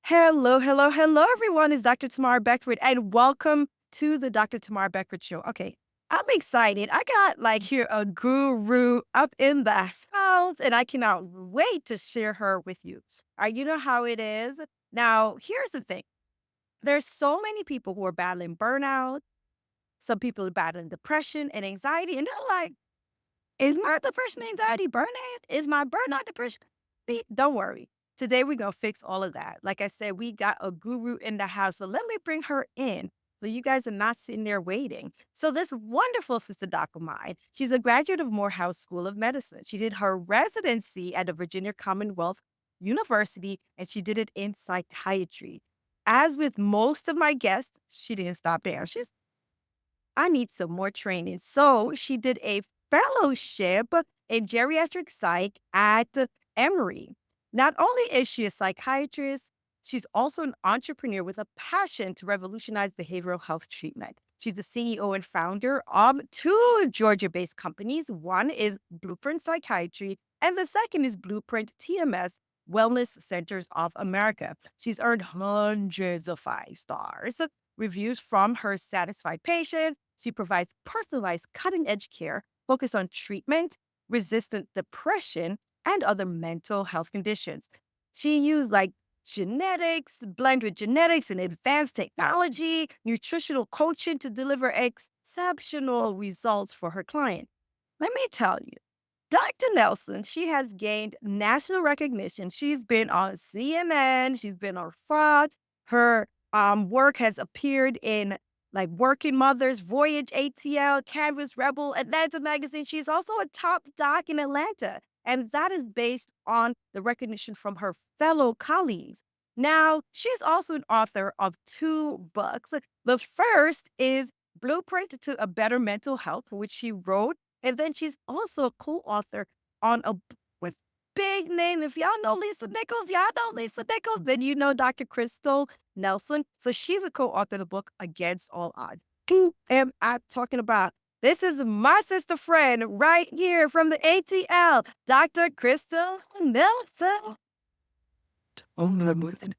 Hello, hello, hello, everyone. It's Dr. Tamara Beckford, and welcome to the Dr. Tamara Beckford Show. Okay, I'm excited. I got like here a guru up in the house, and I cannot wait to share her with you. All right, you know how it is. Now, here's the thing: there's so many people who are battling burnout. Some people are battling depression and anxiety, and they're like, "Is my depression, anxiety, burnout? Is my burnout depression?" Don't worry. Today we're gonna fix all of that. Like I said, we got a guru in the house. So let me bring her in. So you guys are not sitting there waiting. So this wonderful sister doc of mine, she's a graduate of Morehouse School of Medicine. She did her residency at the Virginia Commonwealth University, and she did it in psychiatry. As with most of my guests, she didn't stop there. I need some more training. So she did a fellowship in geriatric psych at Emory. Not only is she a psychiatrist, she's also an entrepreneur with a passion to revolutionize behavioral health treatment. She's the CEO and founder of two Georgia based companies. One is Blueprint Psychiatry, and the second is Blueprint TMS Wellness Centers of America. She's earned hundreds of 5 stars reviews from her satisfied patients. She provides personalized, cutting edge care focused on treatment, resistant depression, and other mental health conditions. She used like genetics, blend with genetics and advanced technology, nutritional coaching to deliver exceptional results for her client. Let me tell you, Dr. Nelson, she has gained national recognition. She's been on CNN, she's been on Fox. Her work has appeared in like Working Mothers, Voyage ATL, Canvas Rebel, Atlanta Magazine. She's also a top doc in Atlanta. And that is based on the recognition from her fellow colleagues. Now, she's also an author of two books. The first is Blueprint to a Better Mental Health, which she wrote, and then she's also a co-author on a book with big name. If y'all know Lisa Nichols, y'all know Lisa Nichols, then you know Dr. Crystal Nelson. So she's a co-author of the book Against All Odds. Who am I talking about? This is my sister friend right here from the ATL, Dr. Crystal Nelson. Oh my god.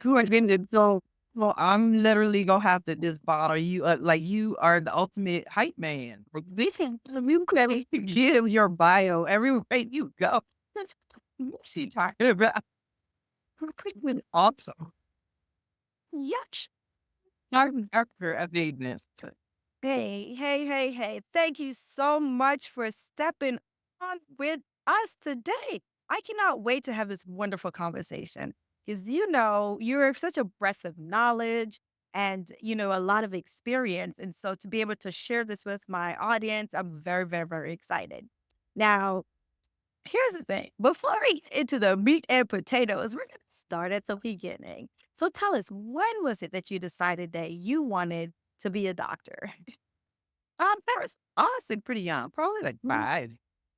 Who are going to go? Well, I'm literally gonna have to just bother you. Like you are the ultimate hype man. Like, listen, you can give your bio everywhere you go. That's what she talking about. Freaking awesome. Yuck. I'm after a vegan. Hey, hey, hey, hey. Thank you so much for stepping on with us today. I cannot wait to have this wonderful conversation because you're such a breadth of knowledge and a lot of experience. And so to be able to share this with my audience, I'm very, very, very excited. Now, here's the thing. Before we get into the meat and potatoes, we're going to start at the beginning. So tell us, when was it that you decided that you wanted to be a doctor? That was honestly pretty young, probably like Mhm. 5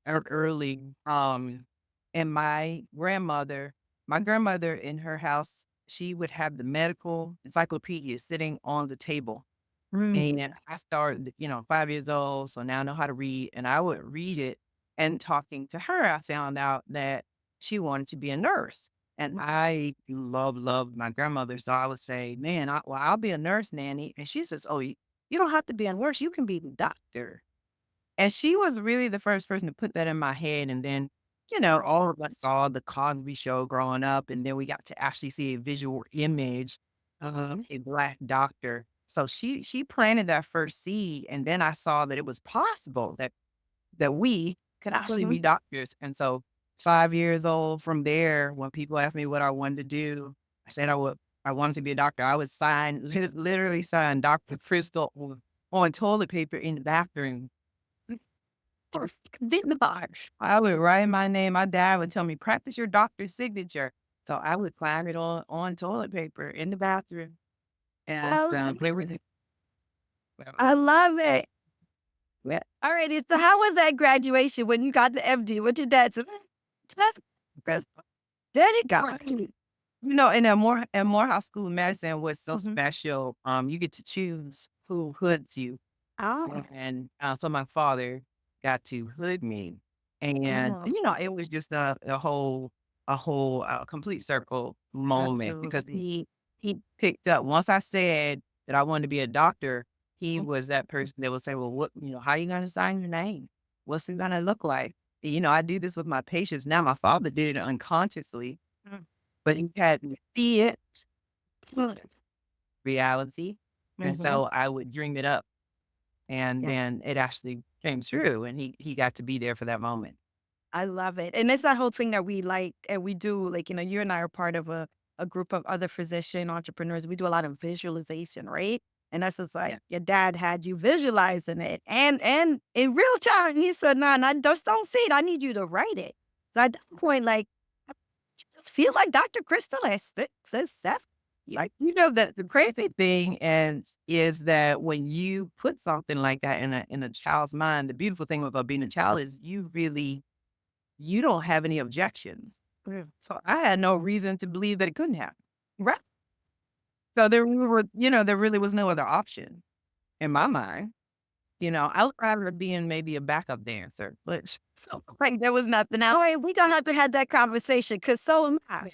or early. And my grandmother in her house, she would have the medical encyclopedia sitting on the table. Mm. And I started, 5 years old, so now I know how to read, and I would read it. And talking to her, I found out that she wanted to be a nurse. And I love my grandmother. So I would say, man, I'll be a nurse, Nanny. And she says, oh, you don't have to be a nurse. You can be a doctor. And she was really the first person to put that in my head. And then, all of us saw the Cosby Show growing up, and then we got to actually see a visual image of a Black doctor. So she planted that first seed, and then I saw that it was possible that we could actually Mhm. be doctors. And so 5 years old from there, when people asked me what I wanted to do, I said I wanted to be a doctor. I would literally sign Dr. Crystal on toilet paper in the bathroom. Or in the box. I would write my name. My dad would tell me, practice your doctor's signature. So I would climb it on toilet paper in the bathroom. And I so they were like, well, I love it. well, Alrighty, so how was that graduation when you got the MD? What your dad say? because There you go. in a Morehouse School of Medicine was so Mhm. special. You get to choose who hoods you. Oh. And so my father got to hood me. And, Mhm. it was just a whole a whole, complete circle moment because Absolutely. he picked up once I said that I wanted to be a doctor, he Mm, was that person that would say, "Well, what how you gonna sign your name? What's it gonna look like?" I do this with my patients now. My father did it unconsciously, mm, but he had me see it, reality, and mhm. so I would dream it up, and Yeah, then it actually came true, and he got to be there for that moment. I love it, and it's that whole thing that we like and we do, like, you and I are part of a group of other physician entrepreneurs. We do a lot of visualization, right? And that's just like Yeah. your dad had you visualizing it, and in real time, he said, "No, no, just don't see it. I need you to write it." So at that point, like, I just feel like Dr. Crystal has 6 7. Like, the crazy thing is that when you put something like that in a child's mind, the beautiful thing about being a child is you don't have any objections. Mm, So I had no reason to believe that it couldn't happen. right. So there really was no other option in my mind. I would rather being maybe a backup dancer, but Like, there was nothing else. Alright, we gonna have to have that conversation because so am I.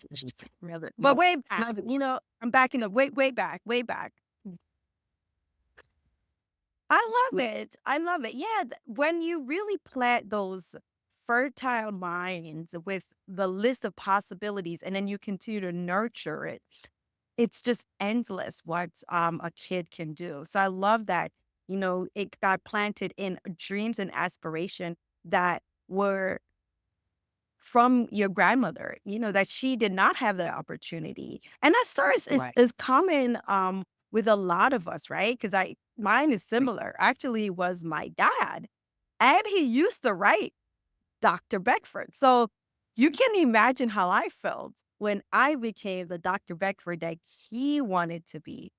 rather But no, way back, not I'm back in the way back, way back. I love it. I love it. Yeah, when you really plant those fertile minds with the list of possibilities and then you continue to nurture it, it's just endless what a kid can do. So I love that, it got planted in dreams and aspiration that were from your grandmother, that she did not have that opportunity. And that story is, right. is common with a lot of us, right? Because mine is similar. Actually, was my dad. And he used to write Dr. Beckford. So you can imagine how I felt when I became the Dr. Beckford that he wanted to be.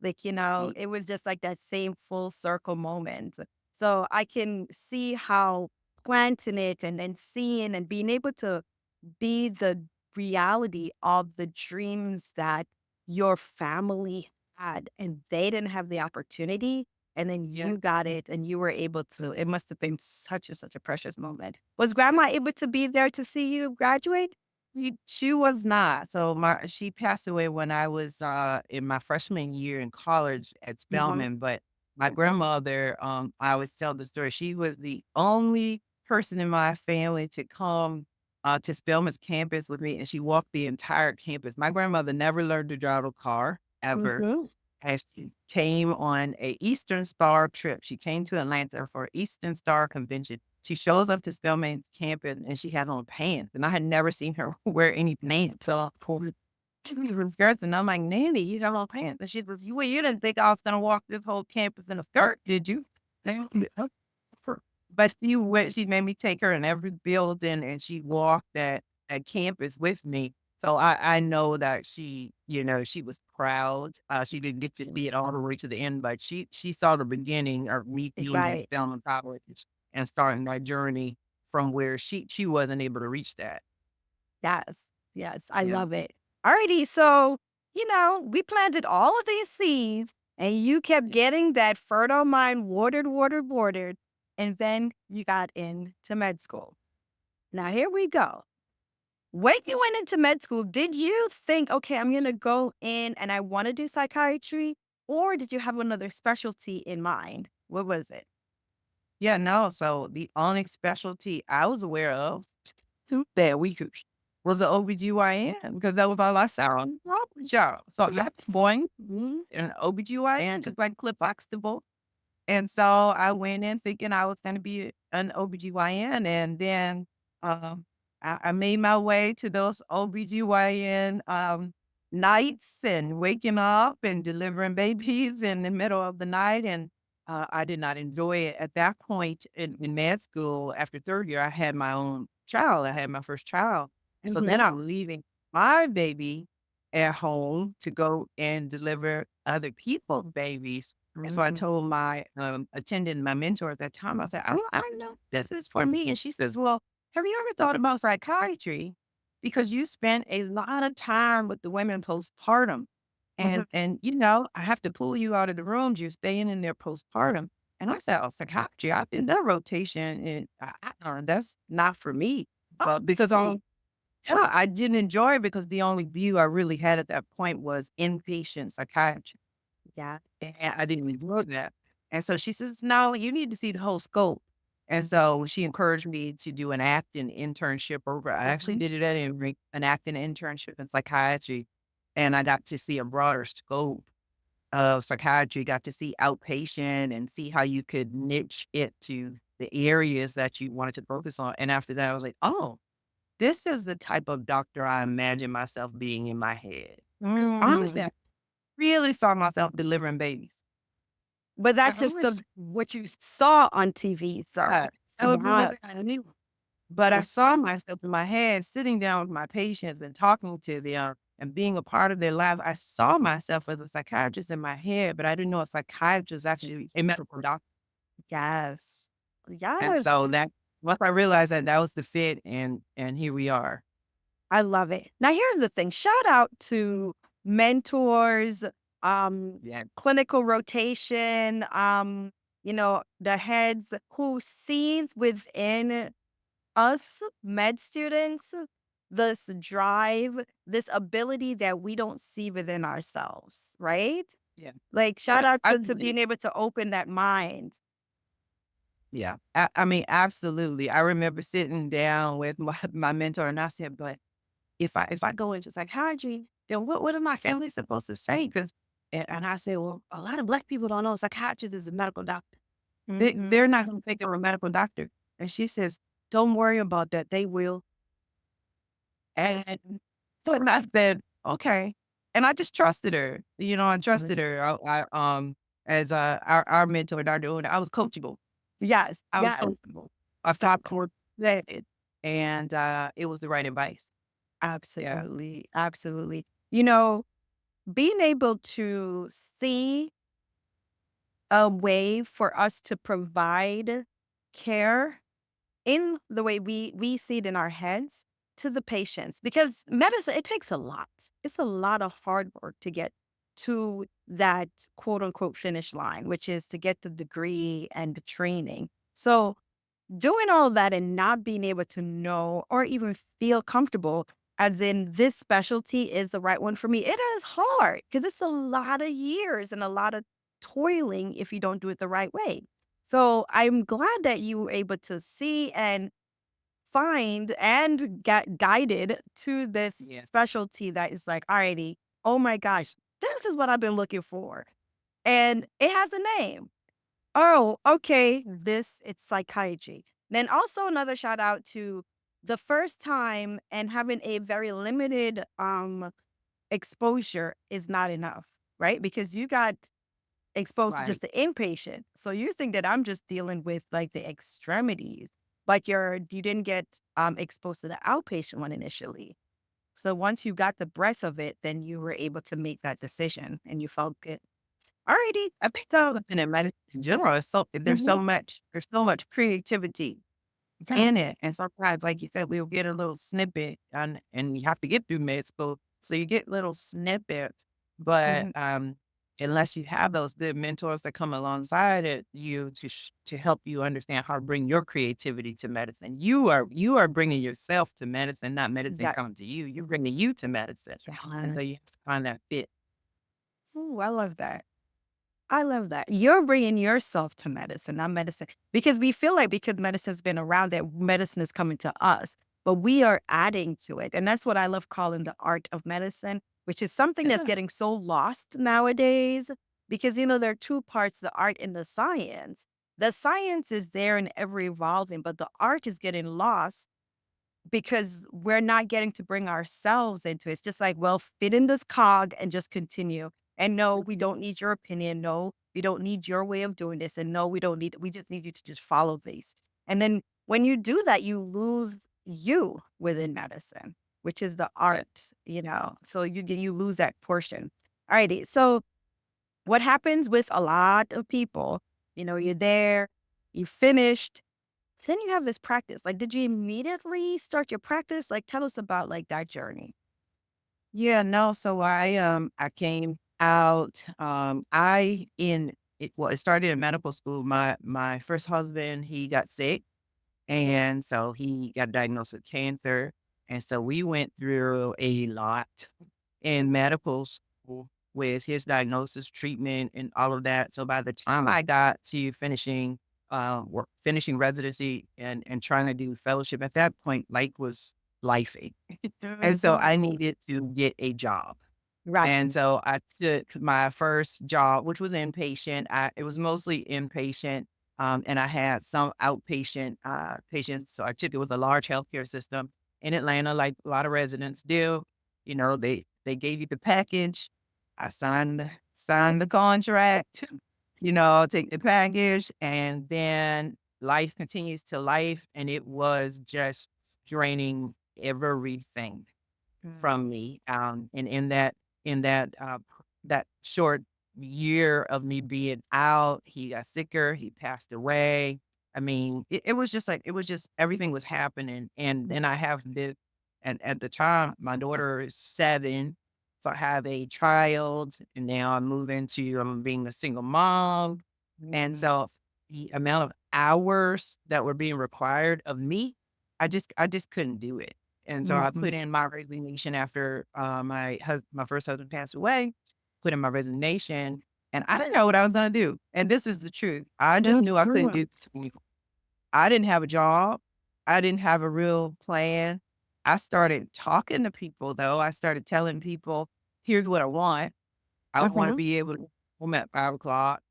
Like, Right. it was just like that same full circle moment. So I can see how planting it and then seeing and being able to be the reality of the dreams that your family had and they didn't have the opportunity and then Yeah. you got it and you were able to. It must have been such a precious moment. Was grandma able to be there to see you graduate? She was not. So she passed away when I was in my freshman year in college at Mhm. Spelman. But my grandmother, I always tell the story. She was the only person in my family to come to Spelman's campus with me, and she walked the entire campus. My grandmother never learned to drive a car ever, Mhm. and she came on a Eastern Star trip. She came to Atlanta for Eastern Star convention. She shows up to Spelman's campus and she has on pants, and I had never seen her wear any pants. So of course, she was embarrassed, and I'm like, "Nanny, you have on pants." And she was, you didn't think I was gonna walk this whole campus in a skirt, did you?" But she made me take her in every building, and she walked that campus with me. So I know that she was proud. She didn't get to see it all the way to the end, but she saw the beginning of me being at Right. Spelman College and starting that journey from where she wasn't able to reach that. Yes. Yes. I Yeah. love it. Alrighty. So, we planted all of these seeds and you kept Yeah. getting that fertile mind watered, watered, watered. And then you got into med school. Now, here we go. When you went into med school, did you think, okay, I'm going to go in and I want to do psychiatry? Or did you have another specialty in mind? What was it? Yeah, no. So the only specialty I was aware of that we could was the OBGYN because that was all I saw on the job. So I was going an OBGYN just like Cliff Huxtable. And so I went in thinking I was going to be an OBGYN. And then I made my way to those OBGYN nights and waking up and delivering babies in the middle of the night. And I did not enjoy it at that point in med school. After third year, I had my own child. I had my first child. So then Mhm. I'm leaving my baby at home to go and deliver other people's babies. And so I Mhm. told my attendant, my mentor at that time, I said, I don't know if this is for me. And she says, well, have you ever thought about psychiatry? Because you spend a lot of time with the women postpartum. Mhm. And I have to pull you out of the rooms. You're staying in there postpartum. And I said, oh, psychiatry, I've been that rotation. And that's not for me. Because Oh, Yeah, I didn't enjoy it because the only view I really had at that point was inpatient psychiatry, Yeah. and I didn't enjoy that. And so she says, "No, you need to see the whole scope." And so she encouraged me to do an acting internship over. I actually Mhm. did it at Emory, an acting internship in psychiatry, and I got to see a broader scope of psychiatry, got to see outpatient and see how you could niche it to the areas that you wanted to focus on. And after that, I was like, "Oh, this is the type of doctor I imagine myself being in my head." 'Cause honestly, Mm. I really saw myself delivering babies. But that's I just wish what you saw on TV, so God, that was yeah. really kind of new. But I saw myself in my head sitting down with my patients and talking to them and being a part of their lives. I saw myself as a psychiatrist in my head, but I didn't know a psychiatrist actually a medical doctor. Yes. And Yes. so that once I realized that that was the fit, and here we are. I love it. Now here's the thing, shout out to mentors, um, Yeah, clinical rotation, the heads who sees within us med students this drive, this ability that we don't see within ourselves, right? yeah, Like shout yeah. out I to believe. being able to open that mind. Yeah, I mean, absolutely. I remember sitting down with my mentor, and I said, "But if I go into psychiatry, then what are my family supposed to say?" Because and I said, "Well, a lot of black people don't know a psychiatrist is a medical doctor. Mhm. They're not gonna think I'm a medical doctor." And she says, "Don't worry about that. They will." And so I said, "Okay." And I just trusted her. I trusted her. As our mentor, Dr. Una, I was coachable. Yes, I was yes. coachable. I thought core it, and it was the right advice. Yeah. Absolutely, absolutely. You know, being able to see a way for us to provide care in the way we see it in our heads to the patients, because medicine, it takes a lot. It's a lot of hard work to get to that quote unquote finish line, which is to get the degree and the training. So doing all that and not being able to know or even feel comfortable as in this specialty is the right one for me, it is hard because it's a lot of years and a lot of toiling if you don't do it the right way. So I'm glad that you were able to see and find and get guided to this Yeah. specialty that is like, alrighty, oh my gosh, this is what I've been looking for. And it has a name. Oh, okay. It's psychiatry. Then also another shout out to the first time and having a very limited exposure is not enough, right? Because you got exposed to just Right. the inpatient. So you think that I'm just dealing with like the extremities, but you didn't get exposed to the outpatient one initially. So once you got the breadth of it, then you were able to make that decision and you felt good. Alrighty. I think so. Looking at medicine in general, Mm-hmm. there's so much creativity Yeah. in it, and sometimes, like you said, we'll get a little snippet, and you have to get through med school, so you get little snippets, but, Mhm. unless you have those good mentors that come alongside you to help you understand how to bring your creativity to medicine. You are bringing yourself to medicine, not medicine Yeah. coming to you. You're bringing you to medicine, and Yeah. so you have to find that fit. Ooh, I love that. I love that. You're bringing yourself to medicine, not medicine, because we feel like because medicine's been around that medicine is coming to us, but we are adding to it. And that's what I love calling the art of medicine, which is something that's Yeah. getting so lost nowadays because, there are two parts, the art and the science. The science is there and ever evolving, but the art is getting lost because we're not getting to bring ourselves into it. It's just like, well, fit in this cog and just continue. And no, we don't need your opinion. No, we don't need your way of doing this. And no, we just need you to just follow these. And then when you do that, you lose you within medicine, which is the Yeah. art. So you lose that portion. Alrighty. So what happens with a lot of people, you're there, you finished, then you have this practice. Like, did you immediately start your practice? Like, tell us about like that journey. Yeah, no, so I came out, it started in medical school. My first husband, he got sick, and so he got diagnosed with cancer, And so we went through a lot in medical school with his diagnosis, treatment, and all of that. So by the time I got to finishing residency and trying to do fellowship at that point, life was lifing. And so I Mhm. needed to get a job. Right. And so I took my first job, which was inpatient. It was mostly inpatient, and I had some outpatient patients. So I took it with a large healthcare system in Atlanta, like a lot of residents do. You know, they gave you the package. I signed the contract. You know, take the package, and then life continues to life, and it was just draining everything Mm. from me. And in that short year of me being out, he got sicker, he passed away. I mean, it was just like it was just everything was happening. And then I have this, and at the time, my daughter is 7. So I have a child, and now I'm moving to being a single mom. And Mm. so the amount of hours that were being required of me, I just couldn't do it. And so I Mhm. put in my resignation after, my first husband passed away, put in my resignation, and I didn't know what I was gonna do, and this is the truth. I just knew I couldn't Mhm. do this anymore. I didn't have a job. I didn't have a real plan. I started talking to people, though. I started telling people, "Here's what I want. I wanna Mhm. be able to home at 5 o'clock.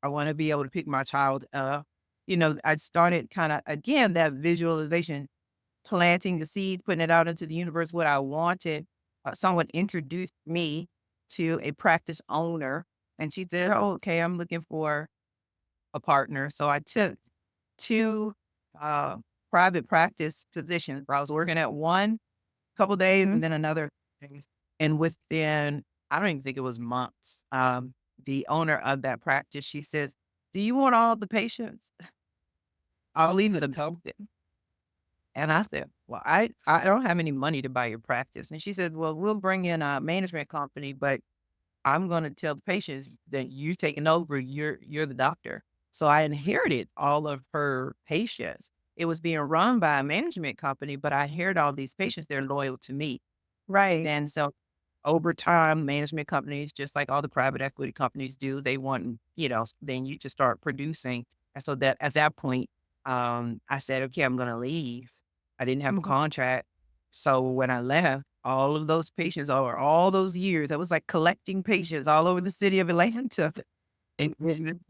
I wanna be able to pick my child up." You know, I started kinda again, that visualization, planting the seed, putting it out into the universe, what I wanted. Someone introduced me to a practice owner, and she said, "Oh, okay, I'm looking for a partner." So I took 2 uh, private practice positions where I was working at one couple days Mhm. and then another days. And within, I don't even think it was months, the owner of that practice, she says, "Do you want all the patients? I'll leave it a couple." And I said, "Well, I don't have any money to buy your practice." And she said, "Well, we'll bring in a management company, but I'm gonna tell the patients that you taking over, you're the doctor." So I inherited all of her patients. It was being run by a management company, but I inherited all these patients, they're loyal to me. Right. And so over time, management companies, just like all the private equity companies do, they want, then you to start producing. And so that at that point, I said, okay, I'm going to leave. I didn't have a Mhm. contract. So when I left, all of those patients over all those years, I was like collecting patients all over the city of Atlanta. And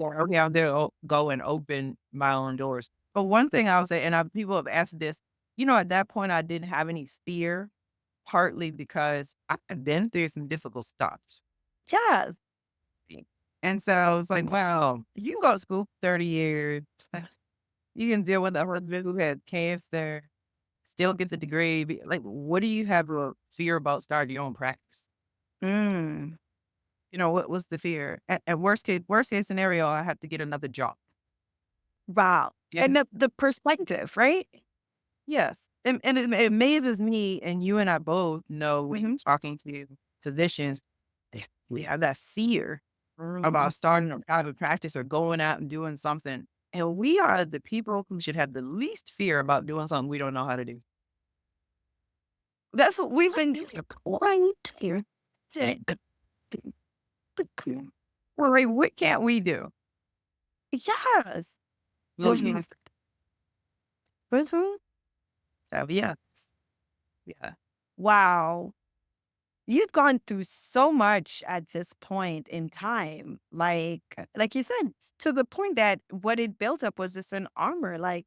okay, out there, go and open my own doors. But one thing I'll say, and people have asked this, at that point, I didn't have any fear, partly because I've been through some difficult stuff. Yes. And so it's like, wow, you can go to school for 30 years. You can deal with a husband who had cancer, still get the degree. Like, what do you have a fear about starting your own practice? Mm. What was the fear? At worst case scenario, I have to get another job. Wow. Yeah. And the perspective, right? Yes. And it amazes me, and you and I both know when Mhm. talking to physicians, we have that fear Mhm. about starting a private practice or going out and doing something. And we are the people who should have the least fear about doing something we don't know how to do. That's what we've What been is the point here? Well, like, what can't we do? yes. Mhm. Mhm. So, yeah. Yeah. Wow. You've gone through so much at this point in time. Like you said, to the point that what it built up was just an armor. Like,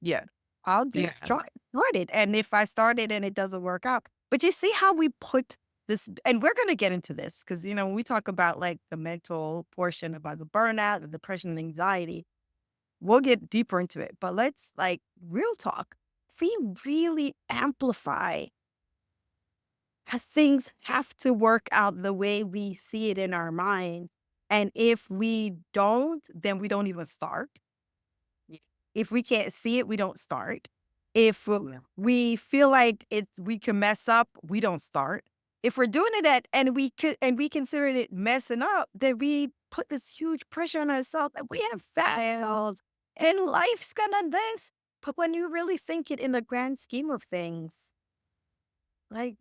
Yeah. I'll Yeah. just start it. And if I start it and it doesn't work out. But you see how we put this, and we're gonna get into this because when we talk about like the mental portion about the burnout, the depression, and anxiety, we'll get deeper into it. But let's like real talk. We really amplify how things have to work out the way we see it in our minds. And if we don't, then we don't even start. Yeah. If we can't see it, we don't start. If Yeah. we feel like we can mess up, we don't start. If we're doing it at and we consider it messing up, then we put this huge pressure on ourselves that we have failed and life's gonna this. But when you really think it in the grand scheme of things, like,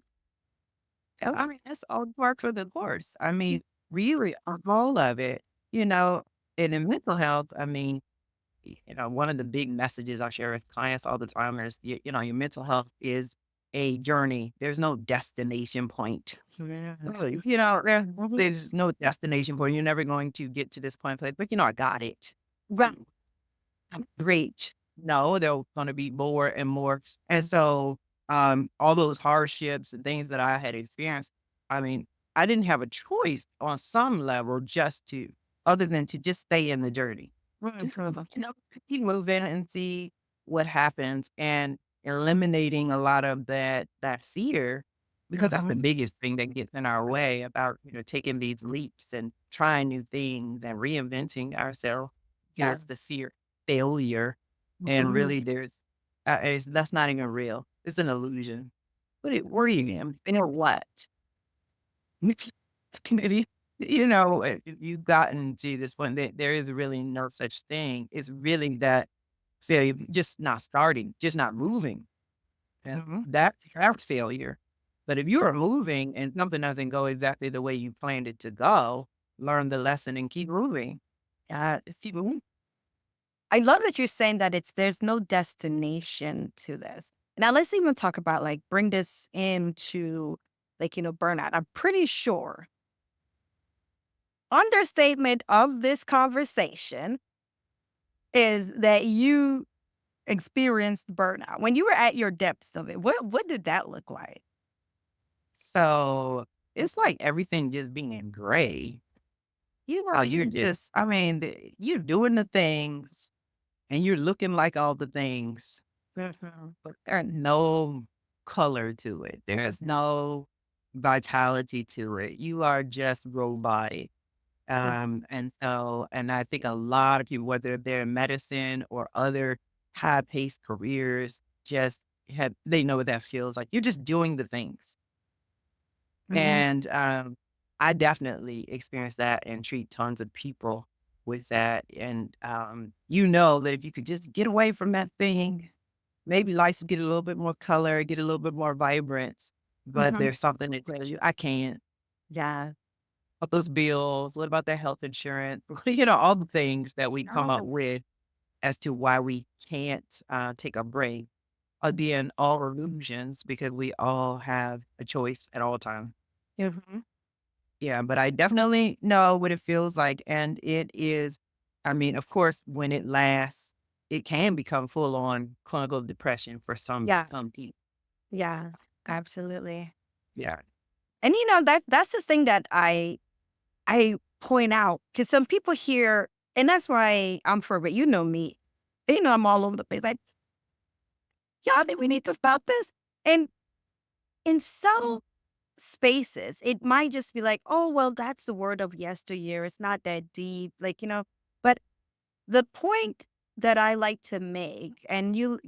oh, I mean, that's all part for the course. I mean, really, all of it, you know, and in mental health, I mean, one of the big messages I share with clients all the time is, your mental health is a journey. There's no destination point. yeah. Really, there's no destination point. You're never going to get to this point, but I got it. Right. I'm great. No, there's gonna be more and more. And so, all those hardships and things that I had experienced, I mean, I didn't have a choice on some level other than to just stay in the journey. Right. Just, keep moving and see what happens and eliminating a lot of that fear because that's the Mhm. biggest thing that gets in our way about, taking these leaps and trying new things and reinventing ourselves. Yeah. Is the fear failure, and Mhm. really that's not even real. It's an illusion. What are you in? You what? Maybe, if you've gotten to this point, there is really no such thing. It's really that failure, just not starting, just not moving. And Mhm. that's failure. But if you are moving and something doesn't go exactly the way you planned it to go, learn the lesson and keep moving. Keep moving. I love that you're saying that there's no destination to this. Now let's even talk about like bring this into like, burnout. I'm pretty sure understatement of this conversation is that you experienced burnout. When you were at your depths of it, what did that look like? So it's like everything just being gray. You're just, I mean, you're doing the things and you're looking like all the things, Mhm. but there's no color to it. There's no vitality to it. You are just robotic. And I think a lot of people, whether they're in medicine or other high paced careers, they know what that feels like. You're just doing the things. Mhm. And, I definitely experienced that and treat tons of people with that, and, that if you could just get away from that thing, maybe life would get a little bit more color, get a little bit more vibrant, but Mhm. there's something that tells you, "I can't." Yeah. What those bills? What about their health insurance? All the things that we come up No. with as to why we can't, take a break. Again, all illusions because we all have a choice at all times. Mhm. Yeah, but I definitely know what it feels like, and it is I mean, of course, when it lasts, it can become full on clinical depression for Yeah. some people. Yeah. Absolutely. Yeah. And that's the thing that I point out because some people here, and that's why I'm for it. You know me. They know I'm all over the place. Like, y'all think we need to stop this? And in some spaces, it might just be like, oh, well, that's the word of yesteryear. It's not that deep. Like, but the point that I like to make, and you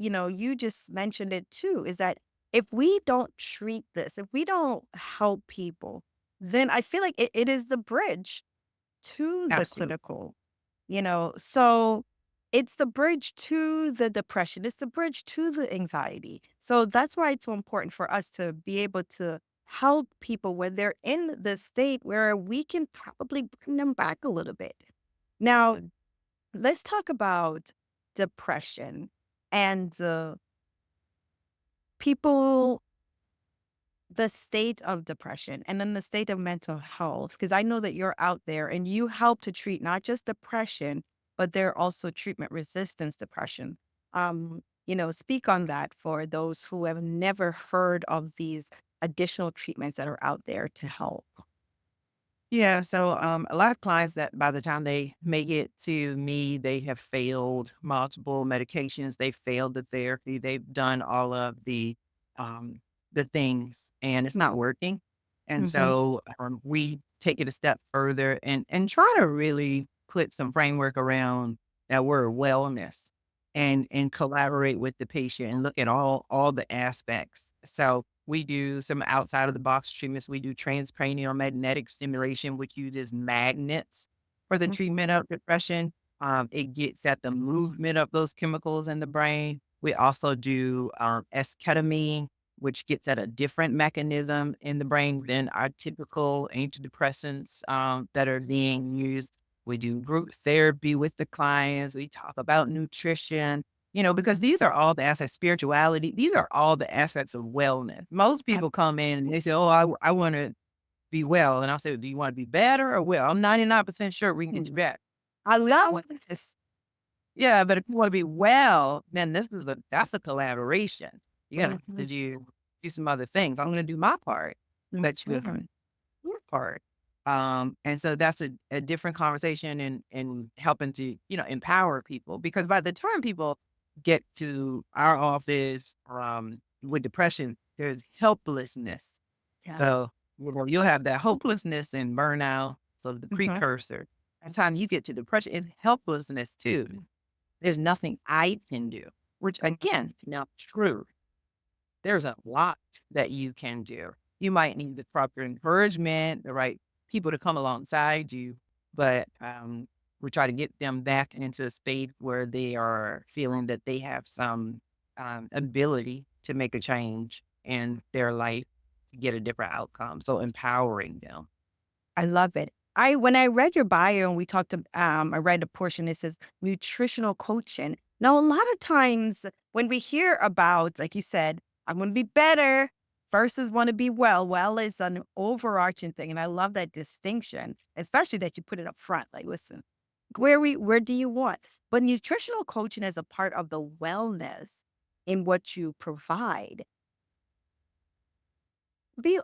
just mentioned it too, is that if we don't treat this, if we don't help people, then I feel like it is the bridge to the Absolutely. clinical, so it's the bridge to the depression, it's the bridge to the anxiety. So that's why it's so important for us to be able to help people when they're in the state where we can probably bring them back a little bit. Now, let's talk about depression and people, the state of depression and then the state of mental health. Because I know that you're out there and you help to treat not just depression, but there are also treatment resistance depression. Speak on that for those who have never heard of these additional treatments that are out there to help. Yeah, so, a lot of clients that by the time they make it to me, they have failed multiple medications, they failed the therapy, they've done all of um, the things, and it's not working. And Hmm. so, we take it a step further and try to really put some framework around that word wellness and collaborate with the patient and look at all the aspects. So we do some outside of the box treatments. We do transcranial magnetic stimulation, which uses magnets for the treatment of depression. It gets at the movement of those chemicals in the brain. We also do esketamine, which gets at a different mechanism in the brain than our typical antidepressants that are being used. We do group therapy with the clients. We talk about nutrition, because these are all the aspects, spirituality. These are all the aspects of wellness. Most I people come in and they say, "Oh, I want to be well," and I'll say, "Do you want to be better or well?" I'm 99% sure we can get you mm, better. I love What this. Yeah, but if you wanna be well, then that's a collaboration. You gotta have to Mhm, do some other things. I'm gonna do my part, but you gotta mhm. do your part. And so that's a different conversation and helping to, empower people because by the time people get to our office, with depression, there's helplessness. Yeah. So, you'll have that hopelessness and burnout, so the Mhm. precursor. By the time you get to depression, it's helplessness too. There's nothing I can do, which again, not true. There's a lot that you can do. You might need the proper encouragement, the right people to come alongside you, but we try to get them back into a space where they are feeling that they have some ability to make a change in their life to get a different outcome. So empowering them. I love it. When I read your bio and we talked to I read a portion that says nutritional coaching. Now, a lot of times when we hear about, like you said, I want to be better versus want to be well. Well is an overarching thing. And I love that distinction, especially that you put it up front. Like, listen, where do you want? But nutritional coaching is a part of the wellness in what you provide.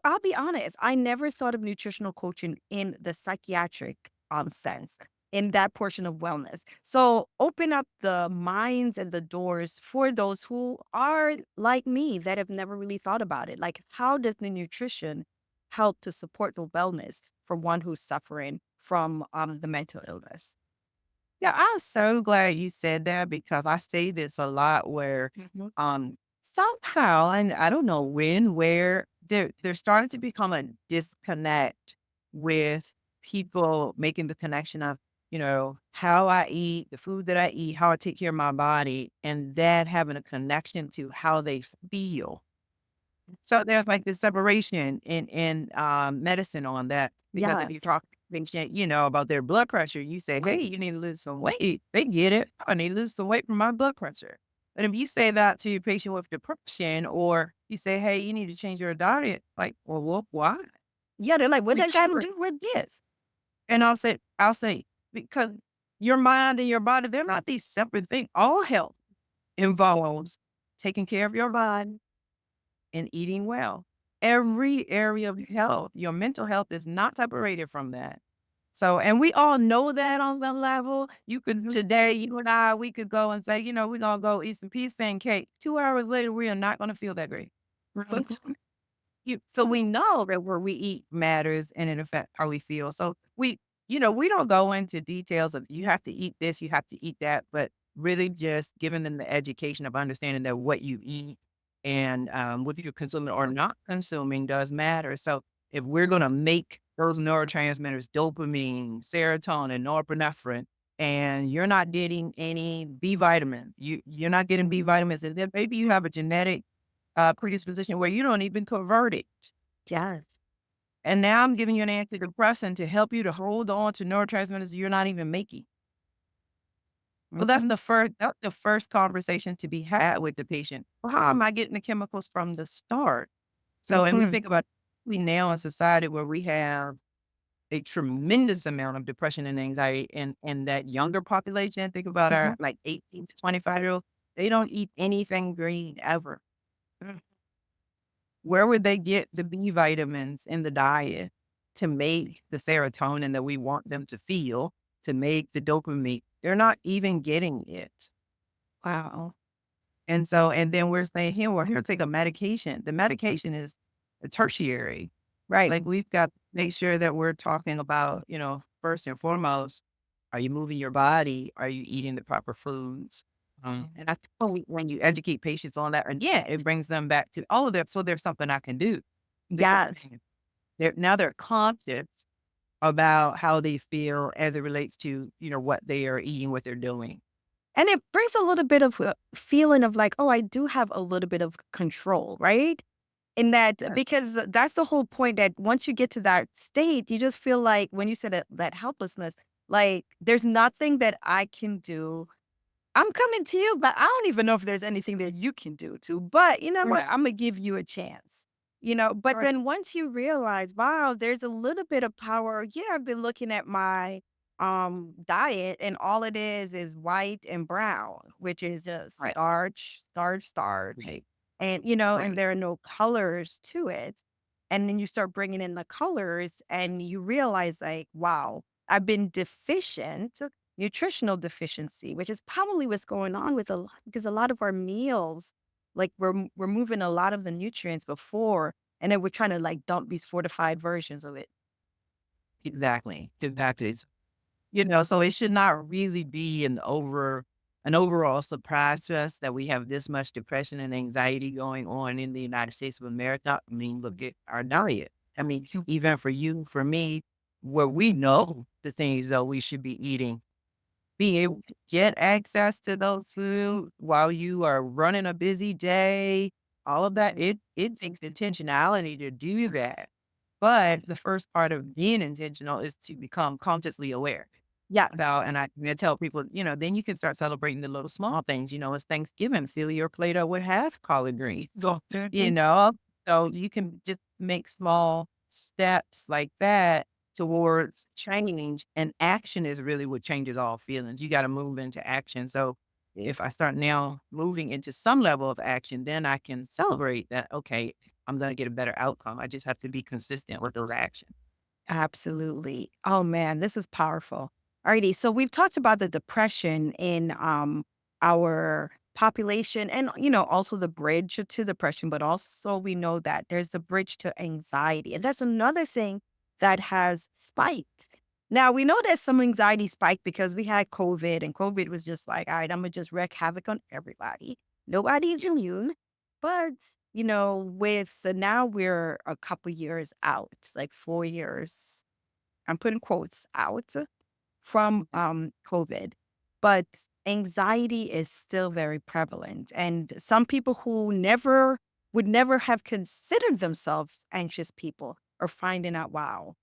I'll be honest, I never thought of nutritional coaching in the psychiatric sense, in that portion of wellness. So open up the minds and the doors for those who are like me that have never really thought about it. Like, how does the nutrition help to support the wellness for one who's suffering from the mental illness? Yeah, I'm so glad you said that because I say this a lot where Mhm. somehow, and I don't know when, where there's starting to become a disconnect with people making the connection of, how I eat, the food that I eat, how I take care of my body, and that having a connection to how they feel. So there's like this separation in medicine on that because if you Yes. talk to a patient, about their blood pressure, you say, "Hey, you need to lose some weight." They get it. I need to lose some weight for my blood pressure. But if you say that to your patient with depression, or you say, "Hey, you need to change your diet," like, well, why? Yeah, they're like, what We that got to can't. do with this? And I'll say because your mind and your body, they're not these separate things. All health involves taking care of your body and eating well. Every area of health, your mental health is not separated from that. So, and we all know that on the level. You could today, you and I, we could go and say, we're gonna go eat some pizza and cake. 2 hours later, we are not gonna feel that great. But so we know that where we eat matters and it affects how we feel. So we don't go into details of you have to eat this, you have to eat that, but really just giving them the education of understanding that what you eat and what you're consuming or not consuming does matter. So if we're gonna make those neurotransmitters, dopamine, serotonin, norepinephrine, and you're not getting any B vitamins, you're not getting B vitamins, and then maybe you have a genetic predisposition where you don't even convert it. Yes. And now I'm giving you an antidepressant to help you to hold on to neurotransmitters you're not even making. Well, Mhm. that's the first conversation to be had with the patient. Well, how am I getting the chemicals from the start? So, and we Mhm. think about we now in society where we have a tremendous amount of depression and anxiety in that younger population. Think about our Mhm. like 18 to 25-year-olds. They don't eat anything green ever. Where would they get the B vitamins in the diet to make the serotonin that we want them to feel, to make the dopamine? They're not even getting it. Wow. And so, and then we're saying, here, we're here to take a medication. The medication is a tertiary. Right. Like we've got to make sure that we're talking about, first and foremost, are you moving your body? Are you eating the proper foods? And I think when you educate patients on that, again, it brings them back to all of that. So there's something I can do. They're, Yes. now they're conscious about how they feel as it relates to, what they are eating, what they're doing. And it brings a little bit of a feeling of like, oh, I do have a little bit of control, right? In that, Yes. because that's the whole point, that once you get to that state, you just feel like when you said that helplessness, like there's nothing that I can do. I'm coming to you, but I don't even know if there's anything that you can do too. But you know what? Right. I'm gonna give you a chance. But Right. then once you realize, wow, there's a little bit of power. Yeah, I've been looking at my diet, and all it is white and brown, which is just Right. starch, starch, starch. Right. And Right. there are no colors to it. And then you start bringing in the colors and you realize, like, wow, I've been deficient, nutritional deficiency, which is probably what's going on with a lot, because a lot of our meals, like we're moving a lot of the nutrients before, and then we're trying to like dump these fortified versions of it. Exactly. Exactly. So it should not really be an overall surprise to us that we have this much depression and anxiety going on in the United States of America. I mean, look at our diet. I mean, even for you, for me, where we know the things that we should be eating, being able to get access to those food while you are running a busy day, all of that, it takes intentionality to do that. But the first part of being intentional is to become consciously aware. Yeah, So, and I tell people, then you can start celebrating the little small things. It's Thanksgiving, fill your plate up with half collard greens. So, you mhm, know, so you can just make small steps like that towards change. And action is really what changes all feelings. You got to move into action. So, if I start now moving into some level of action, then I can celebrate that, okay, I'm going to get a better outcome. I just have to be consistent with those actions. absolutely. Oh man, this is powerful. Alrighty, so we've talked about the depression in our population, and also the bridge to depression, but also we know that there's the bridge to anxiety. And that's another thing that has spiked. Now we know that some anxiety spiked because we had COVID, and COVID was just like, all right, I'm gonna just wreak havoc on everybody. Nobody's immune. But with so now we're a couple years out, like 4 years. I'm putting quotes out from COVID, but anxiety is still very prevalent. And some people who never would never have considered themselves anxious people are finding out, wow,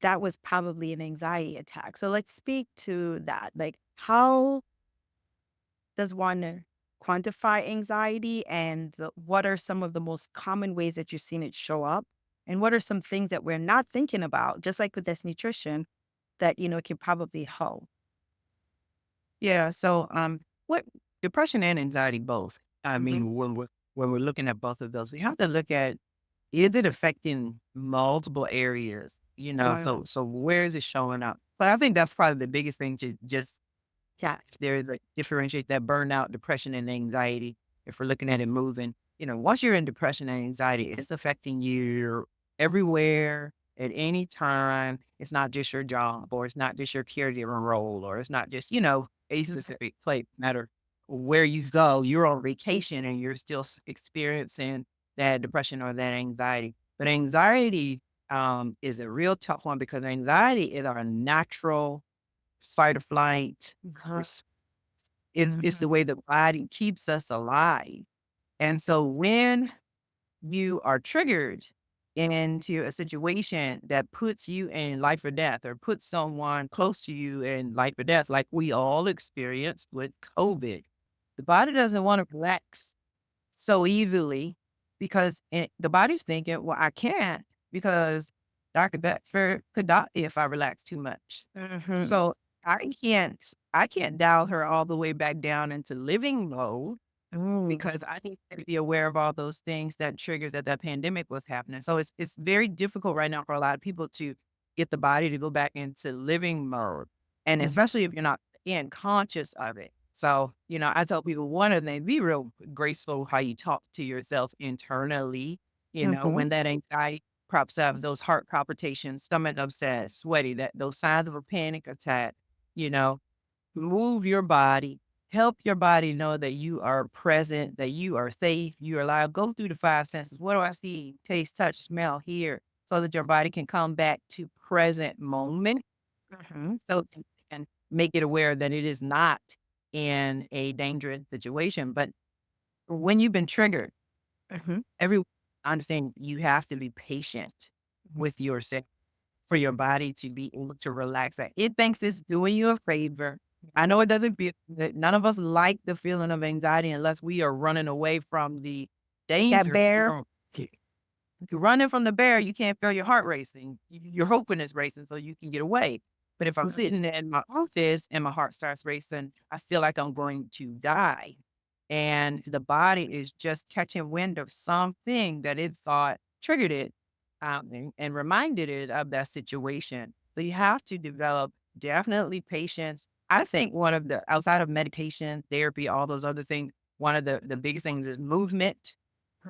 that was probably an anxiety attack. So let's speak to that. Like, how does one quantify anxiety, and what are some of the most common ways that you've seen it show up? And what are some things that we're not thinking about, just like with this nutrition, that can probably help? Yeah. So, what depression and anxiety both. I Mhm. mean, when we're looking at both of those, we have to look at, is it affecting multiple areas? Uh, So where is it showing up? But I think that's probably the biggest thing to just yeah. differentiate that burnout, depression, and anxiety. If we're looking at it moving, once you're in depression and anxiety, it's affecting you everywhere at any time. It's not just your job, or it's not just your caregiver role, or it's not just, a specific place. Matter where you go, you're on vacation and you're still experiencing that depression or that anxiety. But anxiety is a real tough one, because anxiety is our natural fight or flight. Uh-huh. It's the way the body keeps us alive. And so when you are triggered into a situation that puts you in life or death, or puts someone close to you in life or death, like we all experienced with COVID, the body doesn't want to relax so easily, because the body's thinking, well, I can't, because Dr. Beckford could die if I relax too much. Mhm. So I can't dial her all the way back down into living mode, Mm. because I need to be aware of all those things that triggered that pandemic was happening. So it's very difficult right now for a lot of people to get the body to go back into living mode. And Mhm. especially if you're not, again, conscious of it. So, I tell people, one of the things, be real graceful how you talk to yourself internally, Mhm. when that anxiety props up, those heart palpitations, stomach upset, sweaty, that those signs of a panic attack, you know, move your body, help your body know that you are present, that you are safe, you are alive. Go through the five senses. What do I see? Taste, touch, smell, hear, so that your body can come back to present moment. Mhm. So and make it aware that it is not in a dangerous situation. But when you've been triggered, Mhm. every I understand you have to be patient with yourself for your body to be able to relax. That it thinks it's doing you a favor. I know it doesn't feel good. None of us like the feeling of anxiety unless we are running away from the That danger. bear. If you're running from the bear, you can't feel your heart racing. You're hoping it's racing so you can get away. But if I'm sitting in my office and my heart starts racing, I feel like I'm going to die. And the body is just catching wind of something that it thought triggered it and reminded it of that situation. So you have to develop definitely patience. I think one of the outside of medication, therapy, all those other things, one of the biggest things is movement.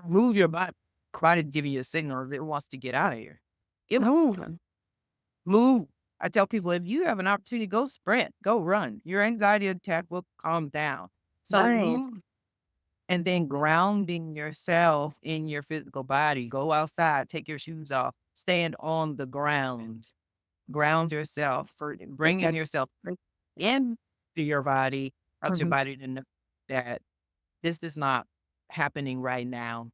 Move your body. Body giving you a signal if it wants to get out of here. It Oh, move. I tell people if you have an opportunity, go sprint, go run. Your anxiety attack will calm down. So right. move and then grounding yourself in your physical body. Go outside, take your shoes off, stand on the ground, ground yourself, bringing yourself into your body, helps your Mhm. body to know that this is not happening right now.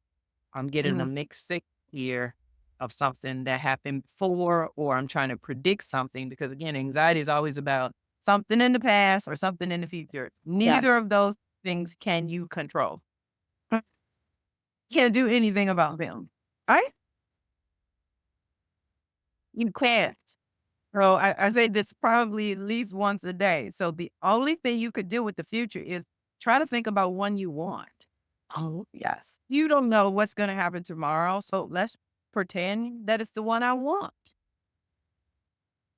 I'm getting a Mhm. mixed signal here of something that happened before, or I'm trying to predict something because again, anxiety is always about something in the past or something in the future. Yes. Neither of those things can you control. Can't do anything about them. Right? You can't. So I say this probably at least once a day. So the only thing you could do with the future is try to think about one you want. Oh, yes. You don't know what's going to happen tomorrow. So let's pretend that it's the one I want.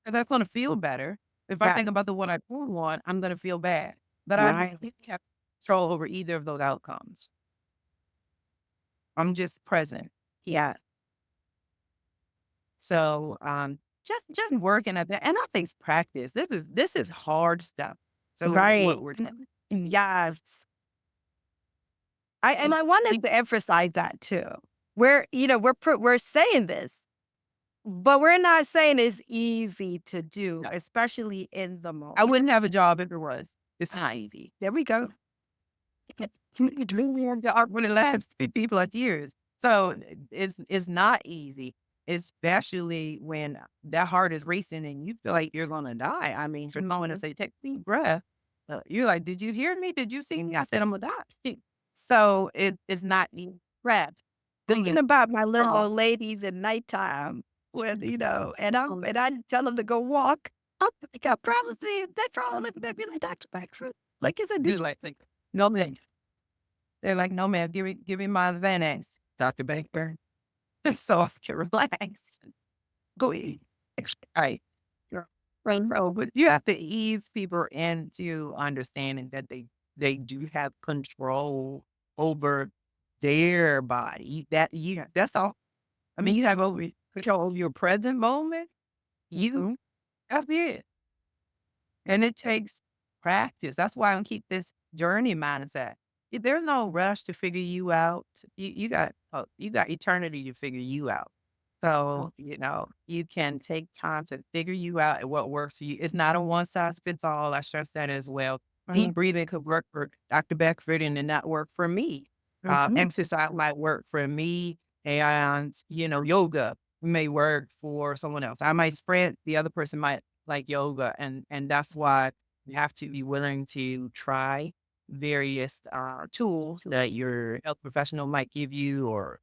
'Cause that's gonna feel better. If I Yes. think about the one I don't want, I'm gonna feel bad. But I don't Right. have control over either of those outcomes. I'm just present. Yes. So, just working at that, and I think it's practice. This is hard stuff. So Right. what we're Yes. I wanted think to emphasize that too. We're saying this, but we're not saying it's easy to do, no, especially in the I moment. wouldn't have a job if it was. It's not easy. There we go. You dream of the art when it lasts 50 plus years. So it's not easy, especially when that heart is racing and you feel like you're gonna die. I mean, for the moment I say, take a deep breath. You're like, did you hear me? Did you see me? I said, I'm gonna die. So it's not easy. Breath. Thinking Doing about my little oh, old ladies at nighttime when, and I tell them to go walk. I'm like, I promise you, they probably look at me like Dr. Beckford. Like I said, do did like think, no man. They're like, no man, give me my Xanax, Dr. Bankburn. So I can relax. Go eat. Right. you rainbow? But you have to ease people into understanding that they do have control over their body. That's all. I mean, you have control over your present moment. You Mhm. That's it. And it takes practice. That's why I keep this journey mindset. There's no rush to figure you out. You got eternity to figure you out. So, you can take time to figure you out and what works for you. It's not a one size fits all. I stress that as well. Mhm. Deep breathing could work for Dr. Beckford and then not work for me. Mhm. Exercise might work for me, and yoga may work for someone else. I might spread, the other person might like yoga, and that's why you have to be willing to try various tools that your health professional might give you or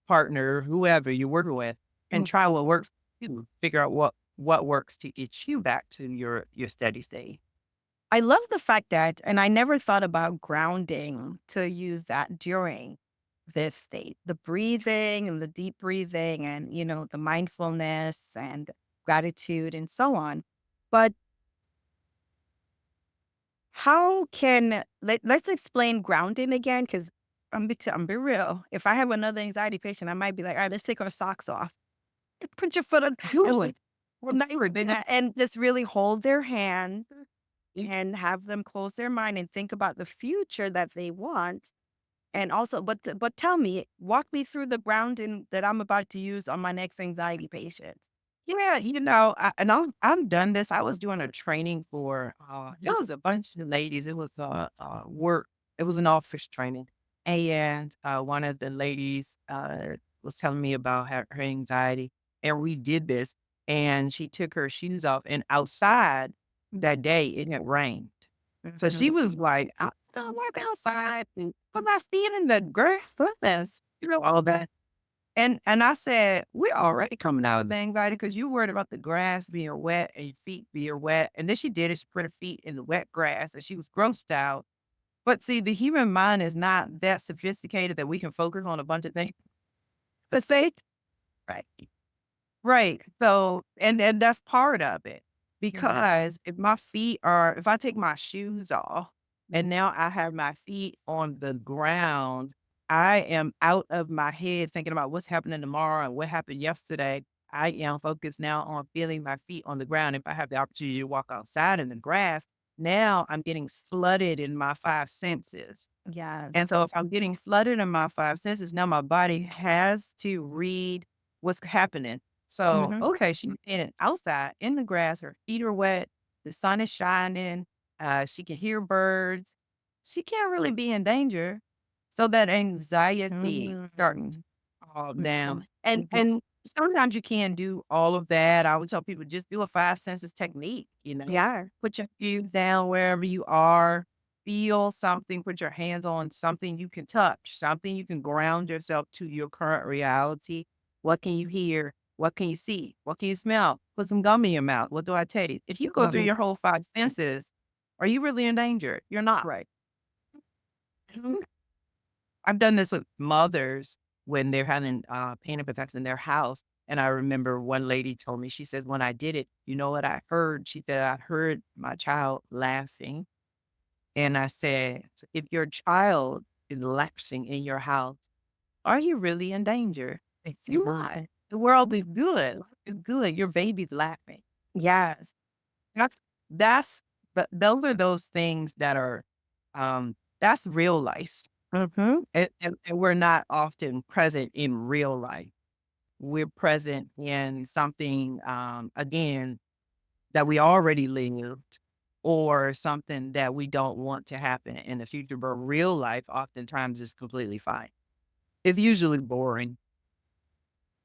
partner, whoever you're working with, and Mhm. try what works for you. Figure out what works to get you back to your steady state. I love the fact that, and I never thought about grounding to use that during this state, the breathing and the deep breathing and, the mindfulness and gratitude and so on. But how can, let's explain grounding again? Because I'm be real. If I have another anxiety patient, I might be like, all right, let's take our socks off. Put your foot on, Do it. and just really hold their hand and have them close their mind and think about the future that they want. And also, but tell me, walk me through the grounding that I'm about to use on my next anxiety patient. Yeah, I'm done this. I was doing a training for it was a bunch of ladies. It was work. It was an office training, and one of the ladies was telling me about her anxiety, and we did this. And she took her shoes off, and outside that day it had rained. So she Mhm. was like, "I don't work outside. And I'm not seeing in the grass, all that." And I said, "We're already coming out of the anxiety because you worried about the grass being wet and your feet being wet." And then she did it. She put her feet in the wet grass and she was grossed out. But see, the human mind is not that sophisticated that we can focus on a bunch of things. But they right. Right. So, and that's part of it Mhm. because if I take my shoes off Mhm. and now I have my feet on the ground, I am out of my head thinking about what's happening tomorrow and what happened yesterday. I am focused now on feeling my feet on the ground. If I have the opportunity to walk outside in the grass, now I'm getting flooded in my five senses. Yes. And so if I'm getting flooded in my five senses, now my body has to read what's happening. So, Mhm. okay, she's in it outside in the grass, her feet are wet, the sun is shining, she can hear birds. She can't really be in danger. So that anxiety starting to Mhm. calm Mhm. down. And Mhm. and sometimes you can't do all of that. I would tell people just do a five senses technique. Yeah. Put your feet down wherever you are. Feel something, put your hands on something you can touch, something you can ground yourself to your current reality. What can you hear? What can you see? What can you smell? Put some gum in your mouth. What do I taste? If you go through Mhm. your whole five senses, are you really in danger? You're not. Right. Mhm. I've done this with mothers when they're having panic attacks in their house. And I remember one lady told me, she says, when I did it, you know what I heard? She said, I heard my child laughing. And I said, if your child is lapsing in your house, are you really in danger? You are. The world is good. Life is good. Your baby's laughing. Yes. That's that's but those are those things that are that's real life. Mhm. And we're not often present in real life. We're present in something again that we already lived or something that we don't want to happen in the future, but real life oftentimes is completely fine. It's usually boring.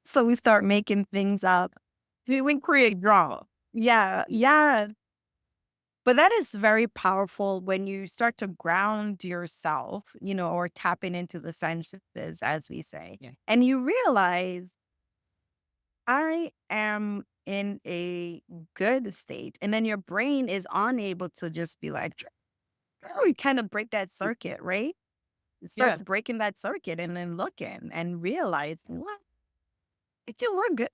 So we start making things up. We create drama. Yeah. Yeah. But that is very powerful when you start to ground yourself, or tapping into the senses, as we say, Yeah. and you realize I am in a good state. And then your brain is unable to just be like, oh, you kind of break that circuit, right? It Yeah. starts breaking that circuit and then looking and realize, what? It did work good.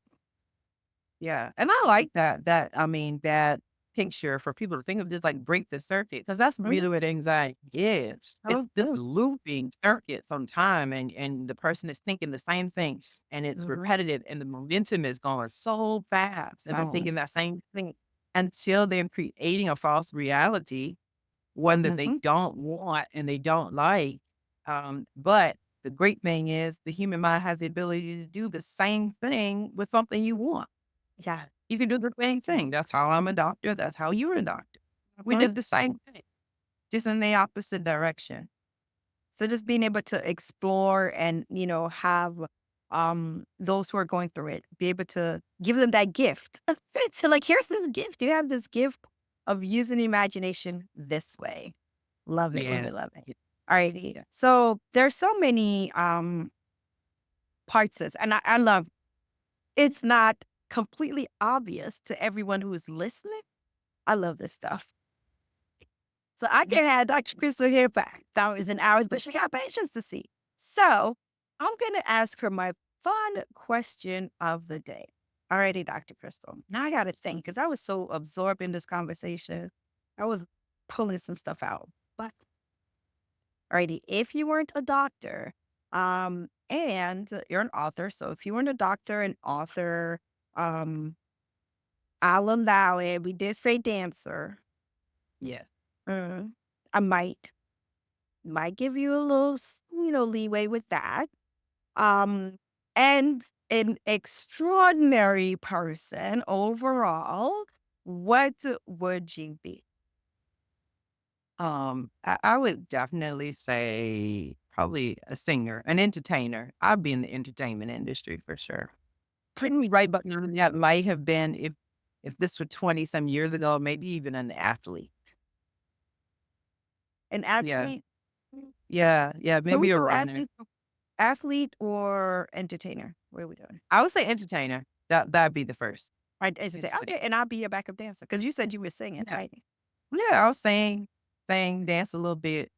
Yeah. And I like that picture for people to think of just like break the circuit because that's Mhm. really what anxiety is. It's Oh, this good. looping circuits on time and the person is thinking the same thing and it's Mhm. repetitive and the momentum is going so fast and they're thinking Yes. that same thing until they're creating a false reality, one that they Mhm. don't want and they don't like. But the great thing is the human mind has the ability to do the same thing with something you want. Yeah. You can do the same thing. That's how I'm a doctor. That's how you're a doctor. We Mhm. did the same thing, just in the opposite direction. So just being able to explore and, have those who are going through it, be able to give them that gift. So like, here's this gift. You have this gift of using imagination this way. Love it. Love Yeah. it. Love it. Yeah. Alrighty. Yeah. So there's so many parts to this. And I love it's not completely obvious to everyone who is listening. I love this stuff. So I can have Dr. Crystal here for hours and hours, but she got patience to see. So I'm going to ask her my fun question of the day. Alrighty, Dr. Crystal. Now I got to think because I was so absorbed in this conversation. I was pulling some stuff out. But alrighty, if you weren't a doctor, and you're an author, so if you weren't a doctor, an author, um, I'll allow it. We did say dancer. Yeah. Mm, I might give you a little, leeway with that. Um, and an extraordinary person overall, what would you be? I would definitely say probably a singer, an entertainer. I'd be in the entertainment industry for sure. Putting me right behind that might have been if this were 20 some years ago, maybe even an athlete. An Yeah. athlete? Yeah, yeah, Can we maybe a do runner. athlete or entertainer? What are we doing? I would say entertainer. That'd be the first. Right, entertainer. Entertainer. Okay, and I'll be your backup dancer because you said you were singing, Yeah. right? Yeah, I'll sing, dance a little bit.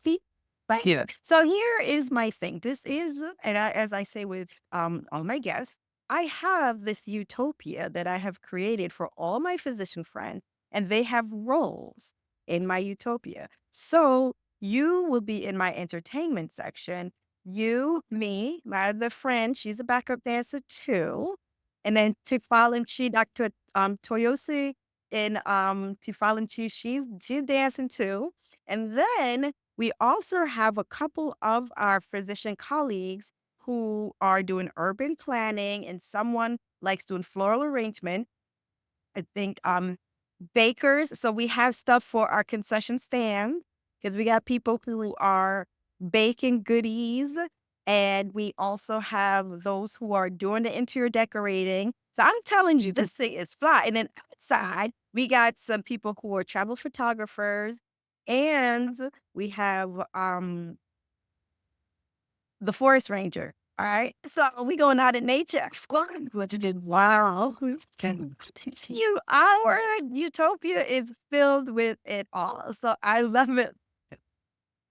See? But Yeah. so here is my thing. This is, and as I say with all my guests, I have this utopia that I have created for all my physician friends, and they have roles in my utopia. So you will be in my entertainment section. You, me, my other friend, she's a backup dancer too. And then Tifal Dr. Toyosi in Tifal she's dancing too. And then we also have a couple of our physician colleagues who are doing urban planning, and someone likes doing floral arrangement. I think bakers. So we have stuff for our concession stand because we got people who are baking goodies. And we also have those who are doing the interior decorating. So I'm telling you, this thing is fly. And then outside, we got some people who are travel photographers. And we have the forest ranger. All right. So we going out in nature. What you did? Wow. Can you our utopia is filled with it all. So I love it.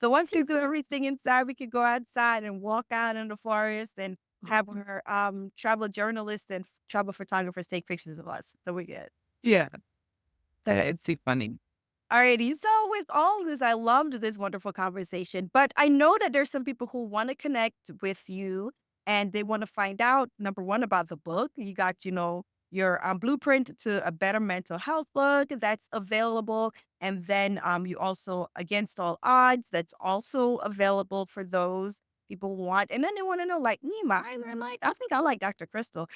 So once we do everything inside, we could go outside and walk out in the forest and have our travel journalists and travel photographers take pictures of us. So we're good. Yeah. It's too funny. Alrighty. So with all this, I loved this wonderful conversation, but I know that there's some people who want to connect with you and they want to find out, number one, about the book. You got, your blueprint to a better mental health book that's available. And then you also, Against All Odds, that's also available for those people who want. And then they want to know, like, Nima, I think I like Dr. Crystal.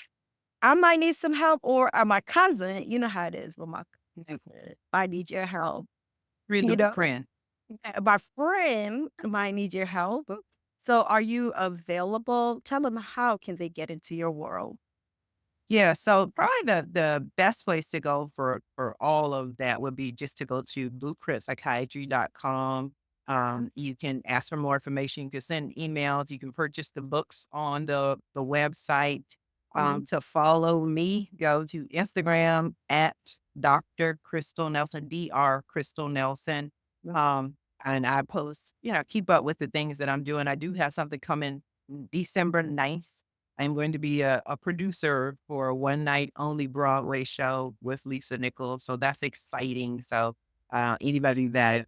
I might need some help, or my cousin, you know how it is with my I need your help. Real You little know, friend. my friend might need your help. So are you available? Tell them how can they get into your world? Yeah, so probably the best place to go for all of that would be just to go to blueprintspsychiatry.com. You can ask for more information. You can send emails. You can purchase the books on the website. Mhm. To follow me, go to Instagram at Dr. Crystal Nelson, Dr. Crystal Nelson. And I post, keep up with the things that I'm doing. I do have something coming December 9th. I'm going to be a producer for a one night only Broadway show with Lisa Nichols. So that's exciting. So anybody that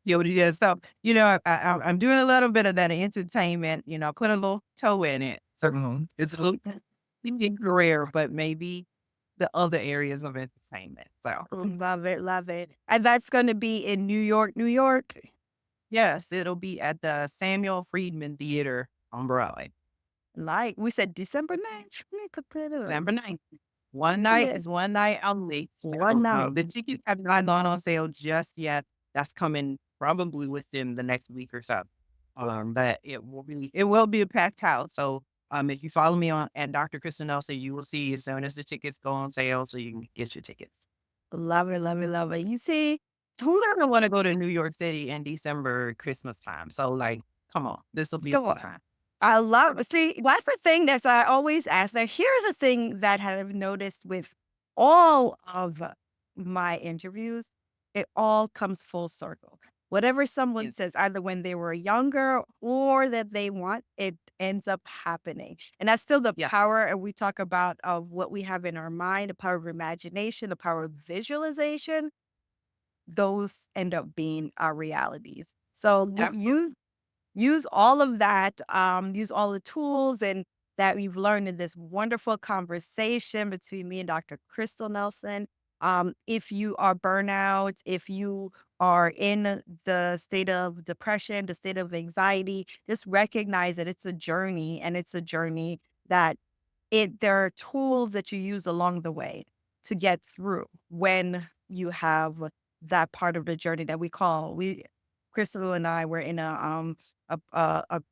yeah. So, I'm doing a little bit of that entertainment, put a little toe in it. So it's a little career, but maybe the other areas of entertainment. So Love it, love it. And that's going to be in New York, New York. yes, it'll be at the Samuel Friedman Theater on Broadway. Like we said, December 9th. December 9th. One night Yeah. is one night only. One So, night. the tickets have not gone on sale just yet. That's coming probably within the next week or so. But it will be a packed house. So, if you follow me on at Dr. Kristen Nelson, you will see as soon as the tickets go on sale, so you can get your tickets. Love it, love it, love it. You see, Who doesn't want to go to New York City in December, Christmas time? So, like, come on, this will be a come good on. time. I love see, that's the thing that I always ask. Now, here's a thing that I've noticed with all of my interviews, it all comes full circle. Whatever someone Yeah, says, either when they were younger or that they want, it ends up happening. And that's still the yeah, power, and we talk about of what we have in our mind, the power of imagination, the power of visualization. Those end up being our realities. So absolutely. use all of that, use all the tools and that we've learned in this wonderful conversation between me and Dr. Crystal Nelson. If you are burnout, if you are in the state of depression, the state of anxiety, just recognize that it's a journey, and it's a journey that there are tools that you use along the way to get through when you have that part of the journey that we Crystal and I were in a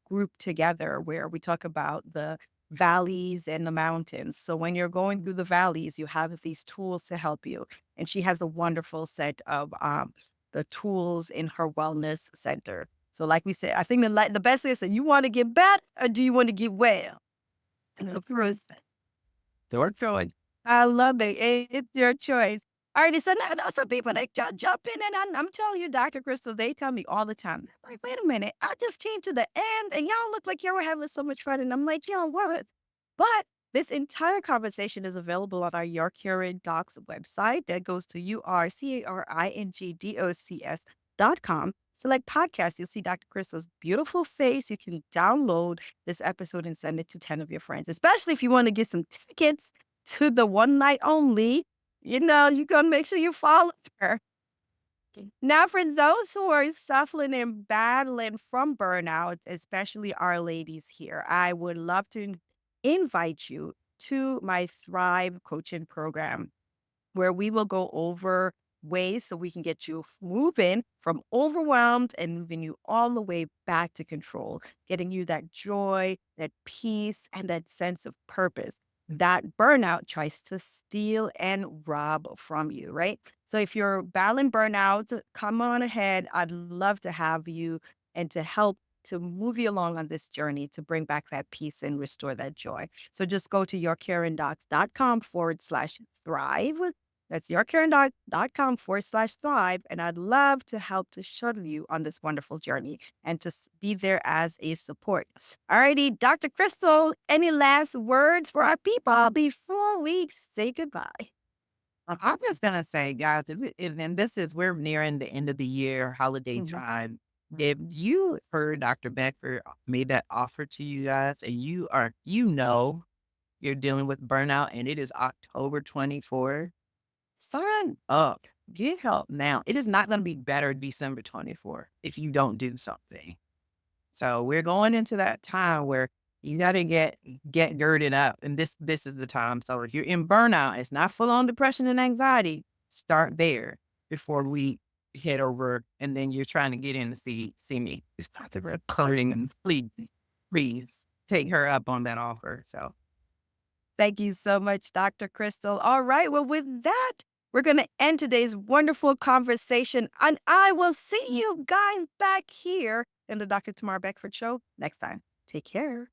group together where we talk about the valleys and the mountains. So when you're going through the valleys, you have these tools to help you. And she has a wonderful set of the tools in her wellness center. So like we said, I think the best is that you want to get better or do you want to get well? And of course, Door choice. I love it. It's your choice. Alrighty, so now those some people they jump in, and I'm telling you, Dr. Crystal, they tell me all the time. Like, wait a minute, I just came to the end, and y'all look like you were having so much fun, and I'm like, yo, what? But this entire conversation is available on our Your Curing Docs website. That goes to URCARINGDOCS.com. Select podcast. You'll see Dr. Crystal's beautiful face. You can download this episode and send it to 10 of your friends, especially if you want to get some tickets to the one night only. You gotta make sure you follow her. Now, for those who are suffering and battling from burnout, especially our ladies here, I would love to invite you to my Thrive coaching program where we will go over ways so we can get you moving from overwhelmed and moving you all the way back to control, getting you that joy, that peace, and that sense of purpose that burnout tries to steal and rob from you, right? So if you're battling burnout, come on ahead. I'd love to have you and to help to move you along on this journey to bring back that peace and restore that joy. So just go to yourcaringdocs.com/thrive. That's yourcaringdoc.com/thrive. And I'd love to help to shuttle you on this wonderful journey and to be there as a support. Alrighty, Dr. Crystal, any last words for our people before we say goodbye? I'm just gonna say, guys, and this is we're nearing the end of the year, holiday Mhm. time. If you heard Dr. Beckford made that offer to you guys, and you're dealing with burnout, and it is October 24th, sign up, get help now. It is not gonna be better December 24th if you don't do something. So we're going into that time where you got to get girded up, and this is the time. So if you're in burnout, it's not full on depression and anxiety. Start there before we head over, and then you're trying to get in to see me. It's not the recording, and please take her up on that offer. So Thank you so much, Dr. Crystal. All right. Well, with that, we're going to end today's wonderful conversation. And I will see you guys back here in the Dr. Tamara Beckford Show next time. Take care.